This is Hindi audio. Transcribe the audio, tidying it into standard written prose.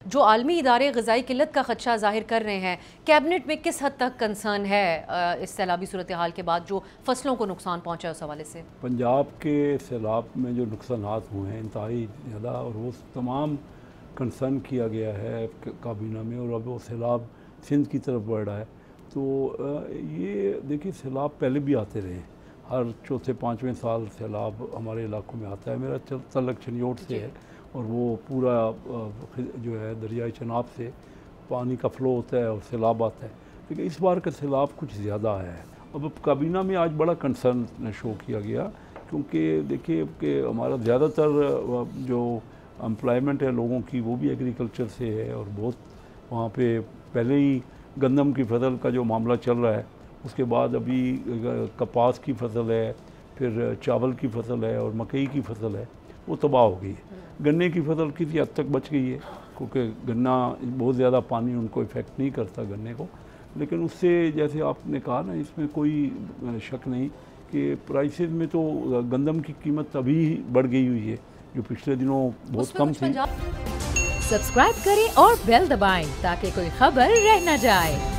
जो आलमी इदारे ग़िज़ाई किल्लत का ख़दशा ज़ाहिर कर रहे हैं, कैबिनेट में किस हद तक कंसर्न है इस सैलाबी सूरत हाल के बाद जो फसलों को नुकसान पहुँचा है उस हवाले से? पंजाब के सैलाब में जो नुकसानात हुए हैं इंतहाई ज़्यादा, और वो तमाम कंसर्न किया गया है काबीना में, और अब वो सैलाब सिंध की तरफ बढ़ रहा है। तो ये देखिए, सैलाब पहले भी आते रहे, हर चौथे पाँचवें साल सैलाब हमारे इलाकों में आता है। मेरा तल्लक छनियोट से है, और वो पूरा जो है दरियाई चनाब से पानी का फ़्लो होता है और सैलाब आता है। लेकिन इस बार का सैलाब कुछ ज़्यादा है। अब काबीना में आज बड़ा कंसर्न शो किया गया, क्योंकि देखिए कि हमारा ज़्यादातर जो एम्प्लॉयमेंट है लोगों की वो भी एग्रीकल्चर से है, और बहुत वहाँ पे पहले ही गंदम की फसल का जो मामला चल रहा है, उसके बाद अभी कपास की फसल है, फिर चावल की फसल है, और मकई की फसल है, वो तबाह हो गई है। गन्ने की फसल किसी हद तक बच गई है, क्योंकि गन्ना बहुत ज़्यादा पानी उनको इफ़ेक्ट नहीं करता गन्ने को। लेकिन उससे, जैसे आपने कहा ना, इसमें कोई शक नहीं कि प्राइसेस में तो गंदम की कीमत अभी बढ़ गई हुई है, जो पिछले दिनों बहुत कम थी। सब्सक्राइब करें और बेल दबाएं ताकि कोई खबर रह न जाए।